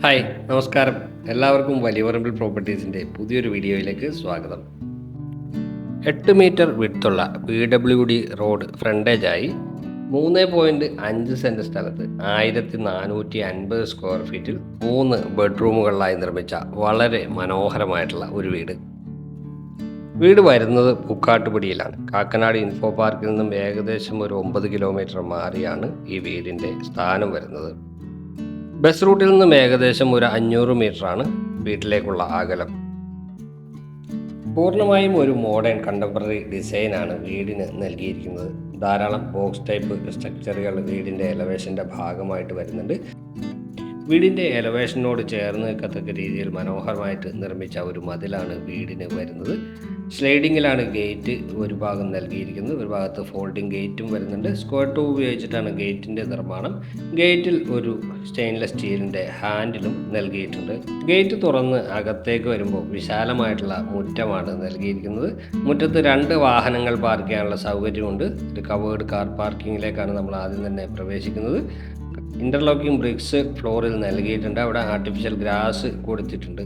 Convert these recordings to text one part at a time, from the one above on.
Hi നമസ്കാരം. എല്ലാവർക്കും വലിയപറമ്പിൽ പ്രോപ്പർട്ടീസിൻ്റെ പുതിയൊരു വീഡിയോയിലേക്ക് സ്വാഗതം. 8 മീറ്റർ വിഡ്ത്തുള്ള PWD റോഡ് ഫ്രണ്ടേജായി 3.5 സെൻറ്റ് സ്ഥലത്ത് 1450 സ്ക്വയർ ഫീറ്റിൽ 3 ബെഡ്റൂമുകളിലായി നിർമ്മിച്ച വളരെ മനോഹരമായിട്ടുള്ള ഒരു വീട്. വീട് വരുന്നത് പൂക്കാട്ടുപടിയിലാണ്. കാക്കനാട് ഇൻഫോ പാർക്കിൽ നിന്നും ഏകദേശം ഒരു 9 കിലോമീറ്റർ മാറിയാണ് ഈ വീടിൻ്റെ സ്ഥാനം വരുന്നത്. ബസ് റൂട്ടിൽ നിന്നും ഏകദേശം ഒരു 500 മീറ്ററാണ് വീട്ടിലേക്കുള്ള അകലം. പൂർണ്ണമായും ഒരു മോഡേൺ കണ്ടംപററി ഡിസൈനാണ് വീടിന് നൽകിയിരിക്കുന്നത്. ധാരാളം ബോക്സ് ടൈപ്പ് സ്ട്രക്ചറുകൾ വീടിൻ്റെ എലവേഷൻ്റെ ഭാഗമായിട്ട് വരുന്നുണ്ട്. വീടിൻ്റെ എലവേഷനോട് ചേർന്ന് നിൽക്കത്തക്ക രീതിയിൽ മനോഹരമായിട്ട് നിർമ്മിച്ച ഒരു മതിലാണ് വീടിന് വരുന്നത്. സ്ലൈഡിങ്ങിലാണ് ഗേറ്റ് ഒരു ഭാഗം നൽകിയിരിക്കുന്നത്. ഒരു ഭാഗത്ത് ഫോൾഡിംഗ് ഗേറ്റും വരുന്നുണ്ട്. സ്ക്വയർ ട്യൂബ് ഉപയോഗിച്ചിട്ടാണ് ഗേറ്റിൻ്റെ നിർമ്മാണം. ഗേറ്റിൽ ഒരു സ്റ്റെയിൻലെസ് സ്റ്റീലിൻ്റെ ഹാൻഡിലും നൽകിയിട്ടുണ്ട്. ഗേറ്റ് തുറന്ന് അകത്തേക്ക് വരുമ്പോൾ വിശാലമായിട്ടുള്ള മുറ്റമാണ് നൽകിയിരിക്കുന്നത്. മുറ്റത്ത് 2 വാഹനങ്ങൾ പാർക്ക് ചെയ്യാനുള്ള സൗകര്യമുണ്ട്. ഒരു കവേർഡ് കാർ പാർക്കിങ്ങിലേക്കാണ് നമ്മൾ ആദ്യം തന്നെ പ്രവേശിക്കുന്നത്. ഇൻ്റർലോക്കിംഗ് ബ്രിക്സ് ഫ്ലോറിൽ നൽകിയിട്ടുണ്ട്. അവിടെ ആർട്ടിഫിഷ്യൽ ഗ്രാസ് കൊടുത്തിട്ടുണ്ട്.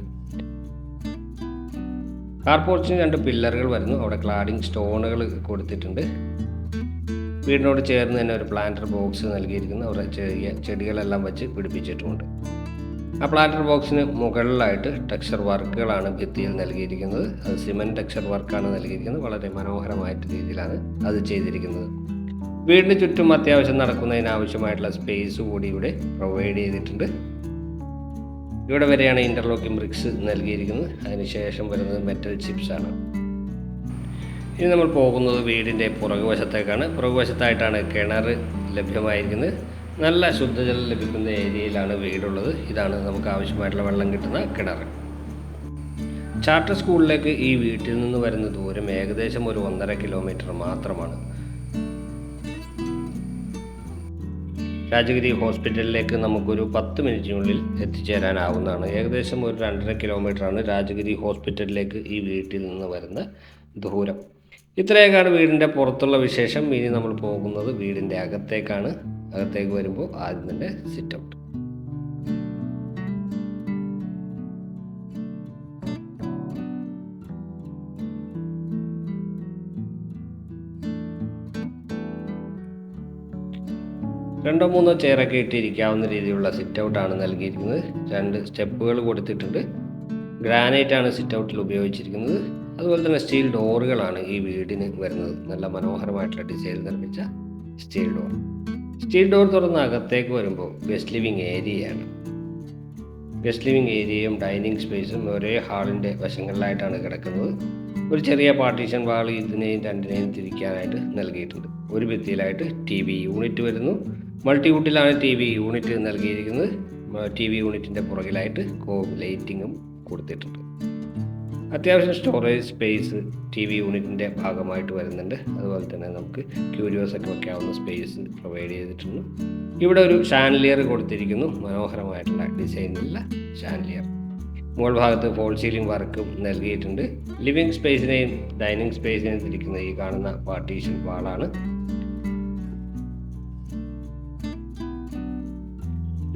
കാർ പോർച്ചിന് 2 പില്ലറുകൾ വരുന്നു. അവിടെ ക്ലാഡിംഗ് സ്റ്റോണുകൾ കൊടുത്തിട്ടുണ്ട്. വീടിനോട് ചേർന്ന് തന്നെ ഒരു പ്ലാന്റർ ബോക്സ് നൽകിയിരിക്കുന്നു. അവിടെ ചെറിയ ചെടികളെല്ലാം വെച്ച് പിടിപ്പിച്ചിട്ടുമുണ്ട്. ആ പ്ലാന്റർ ബോക്സിന് മുകളിലായിട്ട് ടെക്സ്ചർ വർക്കുകളാണ് ഭിത്തിയിൽ നൽകിയിരിക്കുന്നത്. അത് സിമെൻറ്റ് ടെക്സ്ചർ വർക്കാണ് നൽകിയിരിക്കുന്നത്. വളരെ മനോഹരമായിട്ട് രീതിയിലാണ് അത് ചെയ്തിരിക്കുന്നത്. വീടിന് ചുറ്റും അത്യാവശ്യം നടക്കുന്നതിനാവശ്യമായിട്ടുള്ള സ്പേസ് കൂടി ഇവിടെ പ്രൊവൈഡ് ചെയ്തിട്ടുണ്ട്. ഇവിടെ വരെയാണ് ഇൻ്റർലോക്കിംഗ് ബ്രിക്സ് നൽകിയിരിക്കുന്നത്. അതിനുശേഷം വരുന്നത് മെറ്റൽ ചിപ്സാണ്. ഇനി നമ്മൾ പോകുന്നത് വീടിൻ്റെ പുറകുവശത്തേക്കാണ്. പുറകുവശത്തായിട്ടാണ് കിണർ ലഭ്യമായിരിക്കുന്നത്. നല്ല ശുദ്ധജലം ലഭിക്കുന്ന ഏരിയയിലാണ് വീടുള്ളത്. ഇതാണ് നമുക്ക് ആവശ്യമായിട്ടുള്ള വെള്ളം കിട്ടുന്ന കിണർ. ചാർട്ടർ സ്കൂളിലേക്ക് ഈ വീട്ടിൽ നിന്ന് വരുന്ന ദൂരം ഏകദേശം ഒരു 1.5 കിലോമീറ്റർ മാത്രമാണ്. രാജഗിരി ഹോസ്പിറ്റലിലേക്ക് നമുക്കൊരു 10 മിനിറ്റിനുള്ളിൽ എത്തിച്ചേരാനാവുന്നതാണ്. ഏകദേശം ഒരു 2.5 കിലോമീറ്ററാണ് രാജഗിരി ഹോസ്പിറ്റലിലേക്ക് ഈ വീട്ടിൽ നിന്ന് വരുന്ന ദൂരം. ഇത്രയൊക്കെയാണ് വീടിൻ്റെ പുറത്തുള്ള വിശേഷം. ഇനി നമ്മൾ പോകുന്നത് വീടിൻ്റെ അകത്തേക്കാണ്. അകത്തേക്ക് വരുമ്പോൾ ആദ്യം തന്നെ സിറ്റ് ഔട്ട്. രണ്ടോ മൂന്നോ ചെയറൊക്കെ ഇട്ടിരിക്കാവുന്ന രീതിയിലുള്ള സിറ്റ് ഔട്ടാണ് നൽകിയിരിക്കുന്നത്. 2 സ്റ്റെപ്പുകൾ കൊടുത്തിട്ടുണ്ട്. ഗ്രാനൈറ്റാണ് സിറ്റ് ഔട്ടിൽ ഉപയോഗിച്ചിരിക്കുന്നത്. അതുപോലെ തന്നെ സ്റ്റീൽ ഡോറുകളാണ് ഈ വീടിന് വരുന്നത്. നല്ല മനോഹരമായിട്ടുള്ള ഡിസൈൻ നിർമ്മിച്ച സ്റ്റീൽ ഡോർ. സ്റ്റീൽ ഡോർ തുറന്ന് അകത്തേക്ക് വരുമ്പോൾ ഗസ്റ്റ് ലിവിങ് ഏരിയയാണ്. ഗസ്റ്റ് ലിവിങ് ഏരിയയും ഡൈനിങ് സ്പേസും ഒരേ ഹാളിൻ്റെ വശങ്ങളിലായിട്ടാണ് കിടക്കുന്നത്. ഒരു ചെറിയ പാർട്ടീഷൻ വാൾ ഇതിനെയും രണ്ടിനെയും തിരിക്കാനായിട്ട് നൽകിയിട്ടുണ്ട്. ഒരു ഭിത്തിയിലായിട്ട് TV യൂണിറ്റ് വരുന്നു. മൾട്ടിവുഡിലാണ് TV യൂണിറ്റ് നൽകിയിരിക്കുന്നത്. TV യൂണിറ്റിൻ്റെ പുറകിലായിട്ട് ലൈറ്റിങ്ങും കൊടുത്തിട്ടുണ്ട്. അത്യാവശ്യം സ്റ്റോറേജ് സ്പേസ് TV യൂണിറ്റിൻ്റെ ഭാഗമായിട്ട് വരുന്നുണ്ട്. അതുപോലെ തന്നെ നമുക്ക് ക്യൂരിയോസൊക്കെ വയ്ക്കാവുന്ന സ്പേസ് പ്രൊവൈഡ് ചെയ്തിട്ടുണ്ട്. ഇവിടെ ഒരു ഷാൻലിയർ കൊടുത്തിരിക്കുന്നു. മനോഹരമായിട്ടുള്ള ഡിസൈനുള്ള ഷാൻലിയർ. മുകൾ ഭാഗത്ത് ഫോൾ സീലിംഗ് വർക്കും നൽകിയിട്ടുണ്ട്. ലിവിങ് സ്പേസിനെയും ഡൈനിങ് സ്പേസിനെയും തിരിക്കുന്ന ഈ കാണുന്ന പാർട്ടീഷൻ വാളാണ്.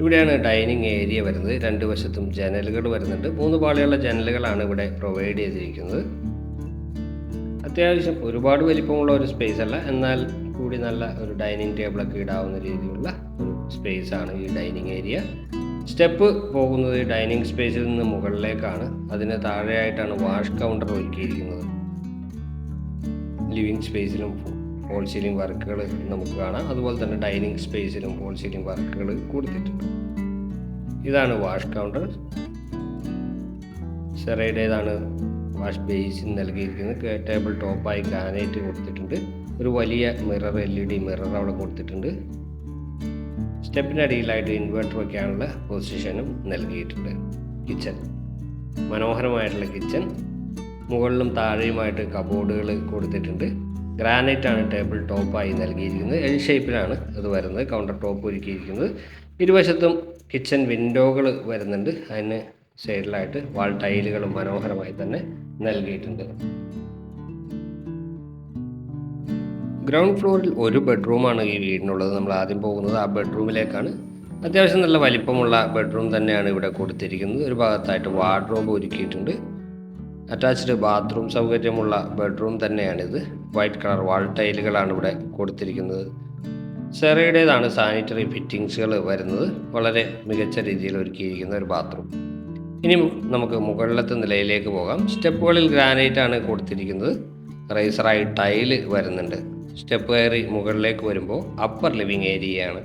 ഇവിടെയാണ് ഡൈനിങ് ഏരിയ വരുന്നത്. 2 വശത്തും ജനലുകൾ വരുന്നുണ്ട്. 3 പാളിയുള്ള ജനലുകളാണ് ഇവിടെ പ്രൊവൈഡ് ചെയ്തിരിക്കുന്നത്. അത്യാവശ്യം ഒരുപാട് വലിപ്പമുള്ള ഒരു സ്പേസ് അല്ല, എന്നാൽ കൂടി നല്ല ഒരു ഡൈനിങ് ടേബിളൊക്കെ ഇടാവുന്ന രീതിയിലുള്ള ഒരു സ്പേസാണ് ഈ ഡൈനിങ് ഏരിയ. സ്റ്റെപ്പ് പോകുന്നത് ഡൈനിങ് സ്പേസിൽ നിന്ന് മുകളിലേക്കാണ്. അതിന് താഴെയായിട്ടാണ് വാഷ് കൗണ്ടർ ഒരുക്കിയിരിക്കുന്നത്. ലിവിങ് സ്പേസിലും ഫോൾ സീലിംഗ് വർക്കുകൾ നമുക്ക് കാണാം. അതുപോലെ തന്നെ ഡൈനിങ് സ്പേസിലും ഫോൾ സീലിംഗ് വർക്കുകൾ കൊടുത്തിട്ടുണ്ട്. ഇതാണ് വാഷ് കൗണ്ടർ. സെറൈഡേതാണ് വാഷ് ബേസിൻ നൽകിയിരിക്കുന്നത്. ടേബിൾ ടോപ്പായി ഗ്രാനൈറ്റ് കൊടുത്തിട്ടുണ്ട്. ഒരു വലിയ മിറർ LED മിറർ അവിടെ കൊടുത്തിട്ടുണ്ട്. സ്റ്റെപ്പിന് അടിയിലായിട്ട് ഇൻവെർട്ടർ വയ്ക്കാനുള്ള പൊസിഷനും നൽകിയിട്ടുണ്ട്. കിച്ചൺ, മനോഹരമായിട്ടുള്ള കിച്ചൺ. മുകളിലും താഴെയുമായിട്ട് കബോർഡുകൾ കൊടുത്തിട്ടുണ്ട്. ഗ്രാനൈറ്റാണ് ടേബിൾ ടോപ്പായി നൽകിയിരിക്കുന്നത്. L ഷേപ്പിലാണ് അത് വരുന്നത്. കൗണ്ടർ ടോപ്പ് ഒരുക്കിയിരിക്കുന്നത്. ഇരുവശത്തും കിച്ചൺ വിൻഡോകൾ വരുന്നുണ്ട്. അതിന് സൈഡിലായിട്ട് വാൾ ടൈലുകളും മനോഹരമായി തന്നെ നൽകിയിട്ടുണ്ട്. ഗ്രൗണ്ട് ഫ്ലോറിൽ ഒരു ബെഡ്റൂമാണ് ഈ വീടിനുള്ളത്. നമ്മൾ ആദ്യം പോകുന്നത് ആ ബെഡ്റൂമിലേക്കാണ്. അത്യാവശ്യം നല്ല വലിപ്പമുള്ള ബെഡ്റൂം തന്നെയാണ് ഇവിടെ കൊടുത്തിരിക്കുന്നത്. ഒരു ഭാഗത്തായിട്ട് വാർഡ്രോബ് ഒരുക്കിയിട്ടുണ്ട്. അറ്റാച്ച്ഡ് ബാത്റൂം സൗകര്യമുള്ള ബെഡ്റൂം തന്നെയാണിത്. വൈറ്റ് കളർ വാൾ ടൈലുകളാണ് ഇവിടെ കൊടുത്തിരിക്കുന്നത്. സെറയുടേതാണ് സാനിറ്ററി ഫിറ്റിങ്സുകൾ വരുന്നത്. വളരെ മികച്ച രീതിയിൽ ഒരുക്കിയിരിക്കുന്ന ഒരു ബാത്റൂം. ഇനി നമുക്ക് മുകളിലത്തെ നിലയിലേക്ക് പോകാം. സ്റ്റെപ്പുകളിൽ ഗ്രാനൈറ്റ് ആണ് കൊടുത്തിരിക്കുന്നത്. റൈസറായി ടൈല് വരുന്നുണ്ട്. സ്റ്റെപ്പ് കയറി മുകളിലേക്ക് വരുമ്പോൾ അപ്പർ ലിവിങ് ഏരിയയാണ്.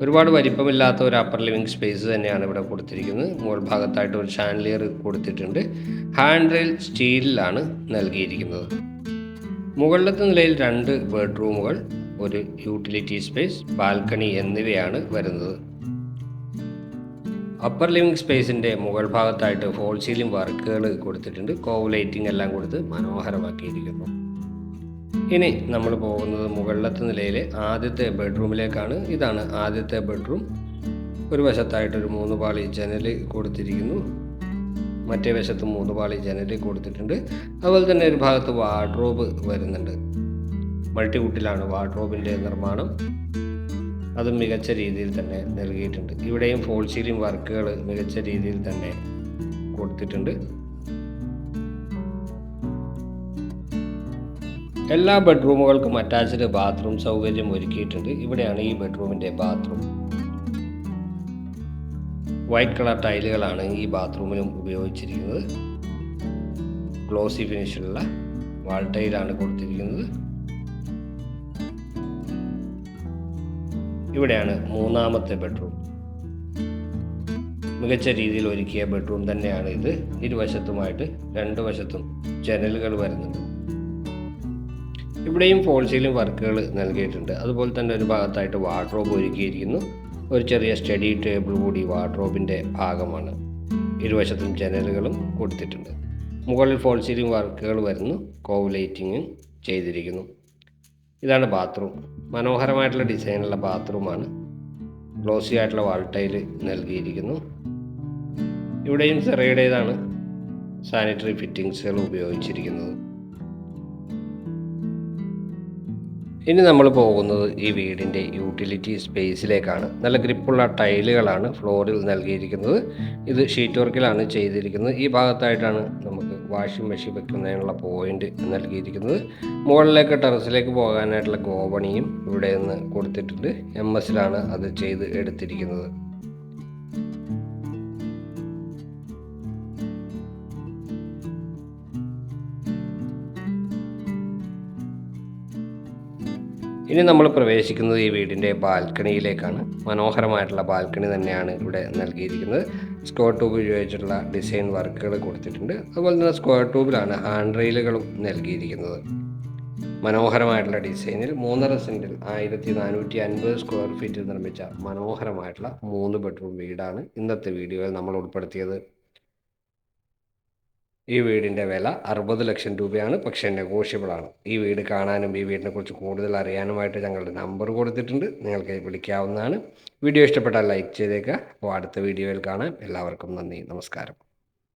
ഒരുപാട് വലിപ്പമില്ലാത്ത ഒരു അപ്പർ ലിവിങ് സ്പേസ് തന്നെയാണ് ഇവിടെ കൊടുത്തിരിക്കുന്നത്. മുകൾ ഭാഗത്തായിട്ട് ഒരു ഷാൻലിയർ കൊടുത്തിട്ടുണ്ട്. ഹാൻഡ് റെയിൽ സ്റ്റീലിലാണ് നൽകിയിരിക്കുന്നത്. മുകളിലത്തെ നിലയിൽ 2 ബെഡ്റൂമുകൾ, ഒരു യൂട്ടിലിറ്റി സ്പേസ്, ബാൽക്കണി എന്നിവയാണ് വരുന്നത്. അപ്പർ ലിവിങ് സ്പേസിൻ്റെ മുകൾ ഭാഗത്തായിട്ട് ഫോൾ സീലിംഗ് വർക്കുകൾ കൊടുത്തിട്ടുണ്ട്. കോവ് ലൈറ്റിംഗ് എല്ലാം കൊടുത്ത് മനോഹരമാക്കിയിരിക്കുന്നു. ഇനി നമ്മൾ പോകുന്നത് മുകളിലത്തെ നിലയിലെ ആദ്യത്തെ ബെഡ്റൂമിലേക്കാണ്. ഇതാണ് ആദ്യത്തെ ബെഡ്റൂം. ഒരു വശത്തായിട്ടൊരു 3 പാളി ജനൽ കൊടുത്തിരിക്കുന്നു. മറ്റേ വശത്ത് 3 പാളി ജനൽ കൊടുത്തിട്ടുണ്ട്. അതുപോലെ തന്നെ ഒരു ഭാഗത്ത് വാർഡ്രോബ് വരുന്നുണ്ട്. മൾട്ടിവുഡിലാണ് വാർഡ്രോബിൻ്റെ നിർമ്മാണം. അതും മികച്ച രീതിയിൽ തന്നെ നൽകിയിട്ടുണ്ട്. ഇവിടെയും ഫോൾ സീലിംഗ് വർക്കുകൾ മികച്ച രീതിയിൽ തന്നെ കൊടുത്തിട്ടുണ്ട്. എല്ലാ ബെഡ്റൂമുകൾക്കും അറ്റാച്ച്ഡ് ബാത്റൂം സൗകര്യം ഒരുക്കിയിട്ടുണ്ട്. ഇവിടെയാണ് ഈ ബെഡ്റൂമിൻ്റെ ബാത്റൂം. വൈറ്റ് കളർ ടൈലുകളാണ് ഈ ബാത്റൂമിലും ഉപയോഗിച്ചിരിക്കുന്നത്. ഗ്ലോസി ഫിനിഷിലുള്ള വാൾ ടൈലാണ് കൊടുത്തിരിക്കുന്നത്. ഇവിടെയാണ് മൂന്നാമത്തെ ബെഡ്റൂം. മികച്ച രീതിയിൽ ഒരുക്കിയ ബെഡ്റൂം തന്നെയാണ് ഇത്. ഇരുവശത്തുമായിട്ട് 2 വശത്തും ജനലുകൾ വരുന്നുണ്ട്. ഇവിടെയും ഫോൾ സീലിംഗ് വർക്കുകൾ നൽകിയിട്ടുണ്ട്. അതുപോലെ തന്നെ ഒരു ഭാഗത്തായിട്ട് വാർഡ്രോബ് ഒരുക്കിയിരിക്കുന്നു. ഒരു ചെറിയ സ്റ്റഡി ടേബിൾ കൂടി വാർഡ്രോബിൻ്റെ ഭാഗമാണ്. ഇരുവശത്തും ജനലുകളും കൊടുത്തിട്ടുണ്ട്. മുകളിൽ ഫോൾ സീലിംഗ് വർക്കുകൾ വരുന്നു. കോവ് ലൈറ്റിങ്ങും ചെയ്തിരിക്കുന്നു. ഇതാണ് ബാത്റൂം. മനോഹരമായിട്ടുള്ള ഡിസൈനുള്ള ബാത്റൂമാണ്. ഗ്ലോസി ആയിട്ടുള്ള വാൾ ടൈല് നൽകിയിരിക്കുന്നു. ഇവിടെയും സെറയുടേതാണ് സാനിറ്ററി ഫിറ്റിങ്സുകൾ ഉപയോഗിച്ചിരിക്കുന്നത്. ഇനി നമ്മൾ പോകുന്നത് ഈ വീടിൻ്റെ യൂട്ടിലിറ്റി സ്പേസിലേക്കാണ്. നല്ല ഗ്രിപ്പുള്ള ടൈലുകളാണ് ഫ്ലോറിൽ നൽകിയിരിക്കുന്നത്. ഇത് ഷീറ്റ് വർക്കിലാണ് ചെയ്തിരിക്കുന്നത്. ഈ ഭാഗത്തായിട്ടാണ് നമുക്ക് വാഷിംഗ് മെഷീൻ വെക്കുന്നതിനുള്ള പോയിന്റ് നൽകിയിരിക്കുന്നത്. മുകളിലേക്ക് ടെറസിലേക്ക് പോകാനായിട്ടുള്ള ഗോവണിയും ഇവിടെ നിന്ന് കൊടുത്തിട്ടുണ്ട്. MS-ലാണ് അത് ചെയ്ത് എടുത്തിരിക്കുന്നത്. ഇനി നമ്മൾ പ്രവേശിക്കുന്നത് ഈ വീടിൻ്റെ ബാൽക്കണിയിലേക്കാണ്. മനോഹരമായിട്ടുള്ള ബാൽക്കണി തന്നെയാണ് ഇവിടെ നൽകിയിരിക്കുന്നത്. സ്ക്വയർ ട്യൂബ് ഉപയോഗിച്ചിട്ടുള്ള ഡിസൈൻ വർക്കുകൾ കൊടുത്തിട്ടുണ്ട്. അതുപോലെ തന്നെ സ്ക്വയർ ട്യൂബിലാണ് ഹാൻഡ് റെയിലുകളും നൽകിയിരിക്കുന്നത്. മനോഹരമായിട്ടുള്ള ഡിസൈനിൽ 3.5 സെൻറ്റിൽ 1450 സ്ക്വയർ ഫീറ്റിൽ നിർമ്മിച്ച മനോഹരമായിട്ടുള്ള 3 ബെഡ്റൂം വീടാണ് ഇന്നത്തെ വീഡിയോയിൽ നമ്മൾ ഉൾപ്പെടുത്തിയത്. ഈ വീടിൻ്റെ വില 60 ലക്ഷം രൂപയാണ്. പക്ഷേ നെഗോഷ്യബിളാണ്. ഈ വീട് കാണാനും ഈ വീടിനെക്കുറിച്ച് കൂടുതൽ അറിയാനുമായിട്ട് ഞങ്ങളുടെ നമ്പർ കൊടുത്തിട്ടുണ്ട്. നിങ്ങൾക്ക് വിളിക്കാവുന്നതാണ്. വീഡിയോ ഇഷ്ടപ്പെട്ടാൽ ലൈക്ക് ചെയ്തേക്കുക. അപ്പോൾ അടുത്ത വീഡിയോയിൽ കാണാം. എല്ലാവർക്കും നന്ദി, നമസ്കാരം.